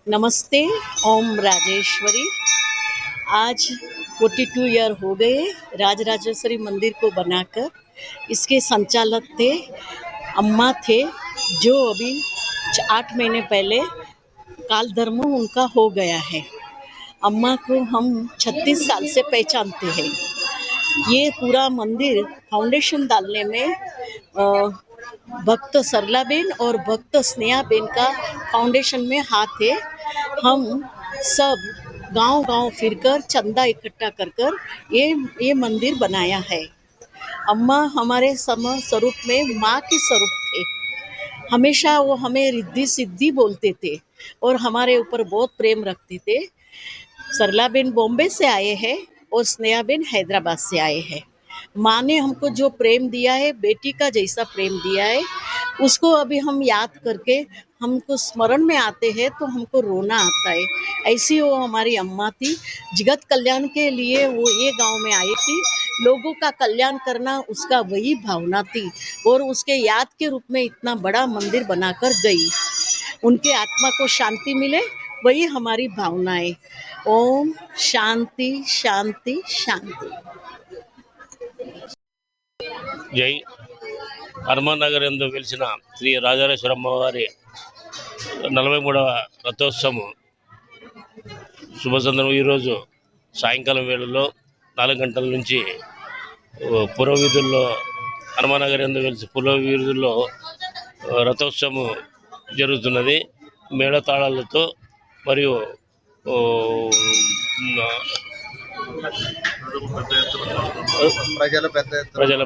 नमस्ते। ओम राजेश्वरी। आज 42 ईयर हो गए राजराजेश्वरी मंदिर को बनाकर। इसके संचालक थे अम्मा थे, जो अभी 8 महीने पहले काल धर्म उनका हो गया है। अम्मा को हम 36 साल से पहचानते हैं। ये पूरा मंदिर फाउंडेशन डालने में भक्त सरलाबेन और भक्त स्नेहाबेन का फाउंडेशन में हाथ है। हम सब गांव-गांव फिरकर चंदा इकट्ठा कर कर ये मंदिर बनाया है। अम्मा हमारे स्वरूप में माँ के स्वरूप थे। हमेशा वो हमें रिद्धि सिद्धि बोलते थे और हमारे ऊपर बहुत प्रेम रखते थे। सरलाबेन बॉम्बे से आए हैं और स्नेहाबेन हैदराबाद से आए हैं। माँ ने हमको जो प्रेम दिया है, बेटी का जैसा प्रेम दिया है, उसको अभी हम याद करके हमको स्मरण में आते हैं तो हमको रोना आता है। ऐसी वो हमारी अम्मा थी। जगत कल्याण के लिए वो ये गांव में आई थी। लोगों का कल्याण करना उसका वही भावना थी और उसके याद के रूप में इतना बड़ा मंदिर बनाकर गई। उनके आत्मा को शांति मिले, वही हमारी भावना है। ओम शांति शांति शांति। జై హనుమాన్ నగర్ ఎందు వెలిసిన శ్రీ రాజరాజేశ్వరి అమ్మవారి 43వ రథోత్సవం శుభ సందర్భం. ఈరోజు సాయంకాలం వేళల్లో 4 గంటల నుంచి పురవీధుల్లో హనుమాన్ నగర్ ఎందు వెలిసి పురవీధుల్లో రథోత్సవం జరుగుతున్నది. మేళతాళాలతో మరియు ప్రజల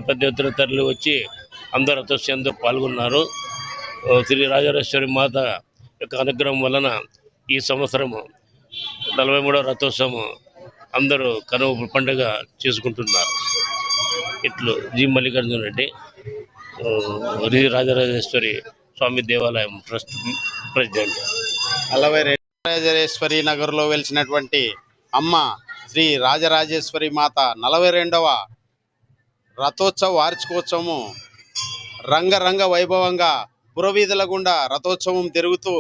పెద్ద ఎత్తున తరలి వచ్చి అందరూ రథోత్సవంతో పాల్గొన్నారు. శ్రీ రాజరాజేశ్వరి మాత యొక్క అనుగ్రహం వలన ఈ సంవత్సరము 43వ రథోత్సవం అందరూ కనుమ పండుగ చేసుకుంటున్నారు. ఇట్లు జి మల్లికార్జున రెడ్డి, శ్రీ రాజరాజేశ్వరి స్వామి దేవాలయం ట్రస్ట్ ప్రెసిడెంట్. రాజరాజేశ్వరి నగర్లో వెలిసినటువంటి అమ్మ శ్రీ రాజరాజేశ్వరి మాత 42వ రథోత్సవ వార్షికోత్సవము రంగరంగ వైభవంగా పురవీధుల గుండా రథోత్సవం తిరుగుతూ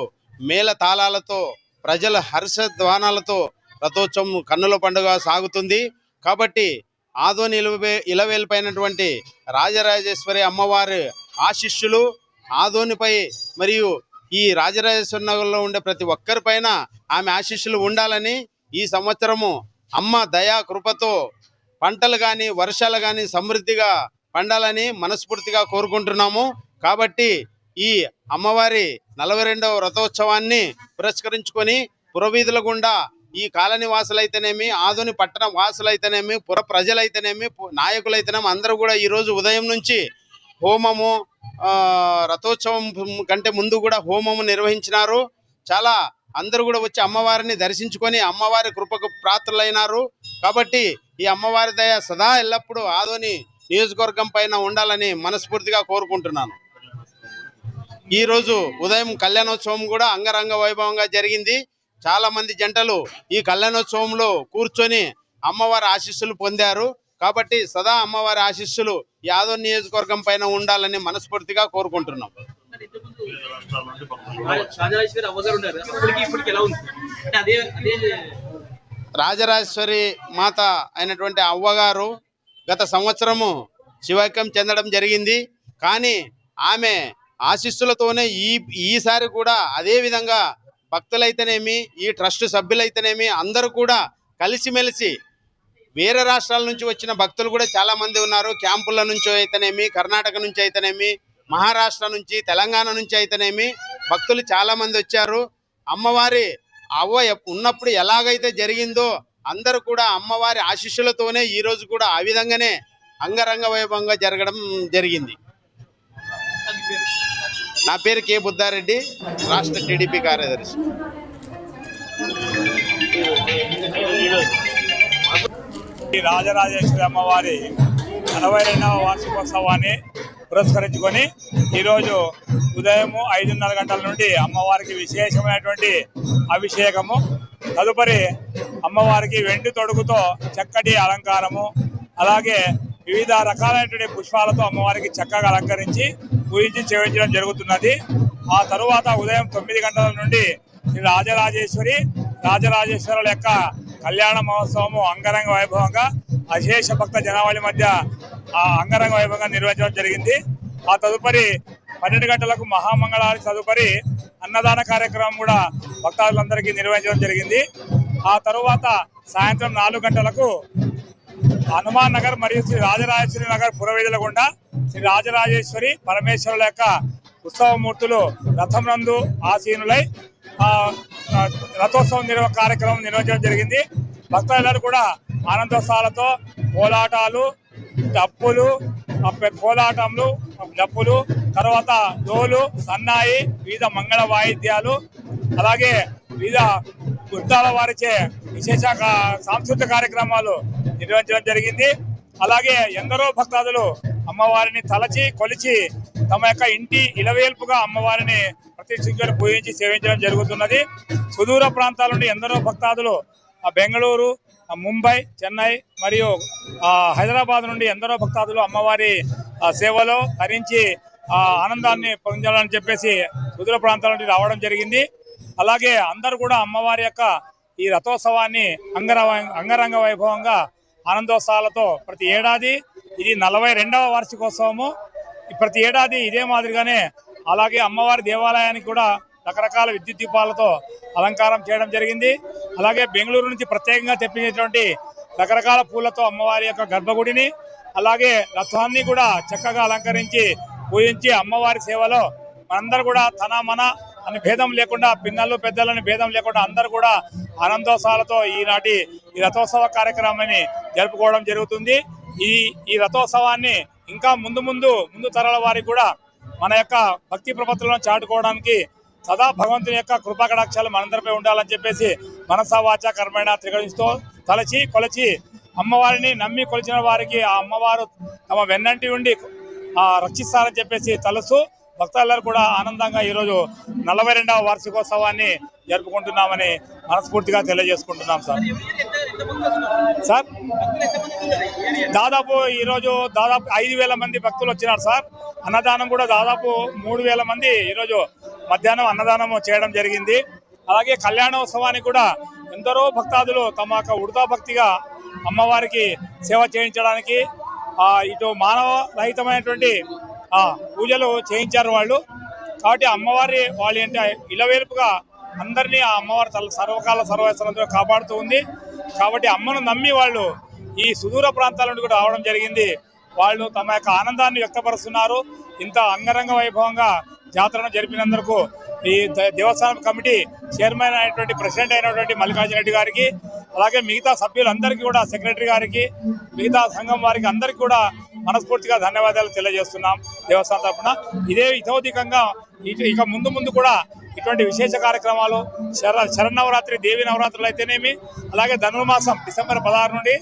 మేళ తాళాలతో ప్రజల హర్షధ్వానాలతో రథోత్సవం కన్నుల పండుగ సాగుతుంది. కాబట్టి ఆదోని ఇలవేల్పైనటువంటి రాజరాజేశ్వరి అమ్మవారి ఆశీస్సులు ఆదోనిపై మరియు ఈ రాజరాజేశ్వరి నగర్లో ఉండే ప్రతి ఒక్కరిపైన ఆమె ఆశీస్సులు ఉండాలని, ఈ సంవత్సరము అమ్మ దయా కృపతో పంటలు కానీ వర్షాలు కానీ సమృద్ధిగా పండాలని మనస్ఫూర్తిగా కోరుకుంటున్నాము. కాబట్టి ఈ అమ్మవారి 42వ రథోత్సవాన్ని పురస్కరించుకొని పురవీధుల గుండా ఈ కాలనీ వాసులైతేనేమి, ఆదోని పట్టణ వాసులైతేనేమి, పుర ప్రజలైతేనేమి, నాయకులైతేనేమి అందరూ కూడా ఈరోజు ఉదయం నుంచి హోమము, రథోత్సవం కంటే ముందు కూడా హోమము నిర్వహించినారు. చాలా అందరూ కూడా వచ్చి అమ్మవారిని దర్శించుకొని అమ్మవారి కృపకు పాత్రులైనారు. కాబట్టి ఈ అమ్మవారి దయ సదా ఎల్లప్పుడూ ఆదోని నియోజకవర్గం పైన ఉండాలని మనస్ఫూర్తిగా కోరుకుంటున్నాను. ఈరోజు ఉదయం కళ్యాణోత్సవం కూడా అంగరంగ వైభవంగా జరిగింది. చాలా మంది జంటలు ఈ కళ్యాణోత్సవంలో కూర్చొని అమ్మవారి ఆశీస్సులు పొందారు. కాబట్టి సదా అమ్మవారి ఆశీస్సులు ఈ ఆదోని నియోజకవర్గం పైన ఉండాలని మనస్ఫూర్తిగా కోరుకుంటున్నాం. రాజరాజేశ్వరి మాత అయినటువంటి అవ్వగారు గత సంవత్సరము శివైక్యం చెందడం జరిగింది. కానీ ఆమె ఆశీస్సులతోనే ఈసారి కూడా అదే విధంగా భక్తులైతేనేమి, ఈ ట్రస్ట్ సభ్యులైతేనేమి అందరూ కూడా కలిసిమెలిసి, వేరే రాష్ట్రాల నుంచి వచ్చిన భక్తులు కూడా చాలా మంది ఉన్నారు. క్యాంపుల నుంచి అయితేనేమి, కర్ణాటక నుంచి అయితేనేమి, మహారాష్ట్ర నుంచి, తెలంగాణ నుంచి అయితేనేమి భక్తులు చాలా మంది వచ్చారు. అమ్మవారి అవ్వ ఉన్నప్పుడు ఎలాగైతే జరిగిందో అందరూ కూడా అమ్మవారి ఆశీస్సులతోనే ఈరోజు కూడా ఆ విధంగానే అంగరంగ వైభవంగా జరగడం జరిగింది. నా పేరు కె బుద్ధారెడ్డి, రాష్ట్ర టీడీపీ కార్యదర్శి. రాజరాజేశ్వరి అమ్మవారి 42వ వార్షికోత్సవాన్ని పురస్కరించుకొని ఈరోజు ఉదయం 5:30 గంటల నుండి అమ్మవారికి విశేషమైనటువంటి అభిషేకము, తదుపరి అమ్మవారికి వెండి తొడుగుతో చక్కటి అలంకారము, అలాగే వివిధ రకాలైనటువంటి పుష్పాలతో అమ్మవారికి చక్కగా అలంకరించి పూజించి సేవించడం జరుగుతున్నది. ఆ తరువాత ఉదయం 9 గంటల నుండి శ్రీ రాజరాజేశ్వరుల యొక్క కళ్యాణ మహోత్సవము అంగరంగ వైభవంగా అశేష భక్త జనావళి మధ్య అంగరంగ వైభవంగా నిర్వహించడం జరిగింది. ఆ తదుపరి 12 గంటలకు మహామంగళారతి తదుపరి అన్నదాన కార్యక్రమం కూడా భక్తాదులందరికీ నిర్వహించడం జరిగింది. ఆ తరువాత సాయంత్రం 4 గంటలకు హనుమాన్ నగర్ మరియు శ్రీ రాజరాజేశ్వరి నగర్ పురవీధుల గుండా శ్రీ రాజరాజేశ్వరి పరమేశ్వరుల యొక్క ఉత్సవమూర్తులు రథం నందు ఆసీనులై రథోత్సవం కార్యక్రమం నిర్వహించడం జరిగింది. భక్తులందరూ కూడా ఆనందోత్సవాలతో కోలాటాలు, డప్పులు, కోలాటంలు, డప్పులు, తర్వాత డోలు, సన్నాయి, వివిధ మంగళ వాయిద్యాలు, అలాగే వివిధ వృత్తాల వారిచే విశేష సాంస్కృతిక కార్యక్రమాలు నిర్వహించడం జరిగింది. అలాగే ఎందరో భక్తాదులు అమ్మవారిని తలచి కొలిచి తమ యొక్క ఇంటి ఇలవేల్పుగా అమ్మవారిని ప్రతిష్ఠించుకొని పూజించి సేవించడం జరుగుతున్నది. సుదూర ప్రాంతాల నుండి ఎందరో భక్తాదులు బెంగళూరు, ముంబై, చెన్నై మరియు హైదరాబాద్ నుండి ఎందరో భక్తాదులు అమ్మవారి సేవలో తరించి ఆనందాన్ని పొందాలని చెప్పేసి సుదూర ప్రాంతాల నుండి రావడం జరిగింది. అలాగే అందరూ కూడా అమ్మవారి యొక్క ఈ రథోత్సవాన్ని అంగరంగ వైభవంగా ఆనందోత్సవాలతో ప్రతి ఏడాది ఇది 42వ వార్షికోత్సవము. ప్రతి ఏడాది ఇదే మాదిరిగానే అలాగే అమ్మవారి దేవాలయానికి కూడా రకరకాల విద్యుత్ దీపాలతో అలంకారం చేయడం జరిగింది. అలాగే బెంగళూరు నుంచి ప్రత్యేకంగా తెప్పించేటువంటి రకరకాల పూలతో అమ్మవారి యొక్క గర్భగుడిని అలాగే రథాన్ని కూడా చక్కగా అలంకరించి పూజించి అమ్మవారి సేవలో మనందరూ కూడా తన మన అని భేదం లేకుండా పిన్నలు పెద్దలని భేదం లేకుండా అందరూ కూడా ఆనందోత్సవాలతో ఈనాటి ఈ రథోత్సవ కార్యక్రమాన్ని జరుపుకోవడం జరుగుతుంది. ఈ రథోత్సవాన్ని ఇంకా ముందు తరాల వారికి కూడా మన యొక్క భక్తి ప్రపత్తులను చాటుకోవడానికి సదా భగవంతుని యొక్క కృపా కటాక్షాలు మనందరిపై ఉండాలని చెప్పేసి మనసా వాచ కర్మేణ త్రికరిస్తూ తలచి కొలచి అమ్మవారిని నమ్మి కొలిచిన వారికి ఆ అమ్మవారు తమ వెన్నంటి ఉండి రక్షిస్తారని చెప్పేసి తలుస్తూ భక్తులందరూ కూడా ఆనందంగా ఈరోజు 42వ వార్షికోత్సవాన్ని జరుపుకుంటున్నామని మనస్ఫూర్తిగా తెలియజేసుకుంటున్నాం సార్. దాదాపు ఈరోజు 5,000 మంది భక్తులు వచ్చినారు సార్. అన్నదానం కూడా దాదాపు 3,000 మంది ఈరోజు మధ్యాహ్నం అన్నదానం చేయడం జరిగింది. అలాగే కళ్యాణోత్సవానికి కూడా ఎందరో భక్తాదులు తమ యొక్క ఉడతా భక్తిగా అమ్మవారికి సేవ చేయించడానికి ఇటు మానవ రహితమైనటువంటి పూజలు చేయించారు వాళ్ళు. కాబట్టి అమ్మవారి వాళ్ళు ఏంటి ఇలవేల్పుగా అందరినీ ఆ అమ్మవారి సర్వకాల సర్వేశ్వరంతో కాపాడుతూ ఉంది. కాబట్టి అమ్మను నమ్మి వాళ్ళు ఈ సుదూర ప్రాంతాల నుండి కూడా రావడం జరిగింది. వాళ్ళు తమ యొక్క ఆనందాన్ని వ్యక్తపరుస్తున్నారు. ఇంత అంగరంగ వైభవంగా జాతరను జరిపినందుకు ఈ దేవస్థానం కమిటీ చైర్మన్ అయినటువంటి ప్రెసిడెంట్ అయినటువంటి మల్లికార్జున రెడ్డి గారికి అలాగే మిగతా సభ్యులందరికీ కూడా సెక్రటరీ గారికి మిగతా సంఘం వారికి అందరికీ కూడా మనస్ఫూర్తిగా ధన్యవాదాలు తెలియజేస్తున్నాం దేవస్థానం తరఫున. ఇదే ఇతోధికంగా ఇక ముందు కూడా ఇటువంటి విశేష కార్యక్రమాలు శరన్నవరాత్రి దేవి నవరాత్రులు అయితేనేమి అలాగే ధనుర్మాసం డిసెంబర్ 16 నుండి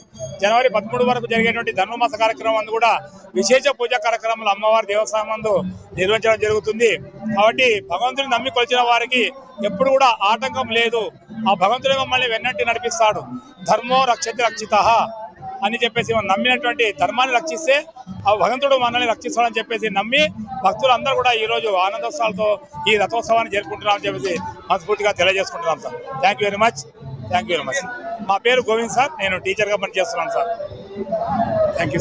జనవరి 13 వరకు జరిగేటువంటి ధనుర్మాస కార్యక్రమం కూడా విశేష పూజా కార్యక్రమాలు అమ్మవారి దేవస్థానం నందు నిర్వహించడం జరుగుతుంది. కాబట్టి భగవంతుని నమ్మి కొలిచిన వారికి ఎప్పుడు కూడా ఆటంకం లేదు. ఆ భగవంతుడే మమ్మల్ని వెన్నంటి నడిపిస్తాడు. ధర్మో రక్షతి రక్షితః అని చెప్పేసి మనం నమ్మినటువంటి ధర్మాన్ని రక్షిస్తే ఆ భగవంతుడు మనల్ని రక్షిస్తాడని చెప్పేసి నమ్మి భక్తులందరూ కూడా ఈరోజు ఆనందోత్సవాలతో ఈ రథోత్సవాన్ని జరుపుకుంటున్నామని చెప్పేసి మనస్ఫూర్తిగా తెలియజేసుకుంటున్నాం sir. Thank you very much. మా పేరు గోవింద్ సార్. నేను టీచర్గా పనిచేస్తున్నాను సార్. Thank you.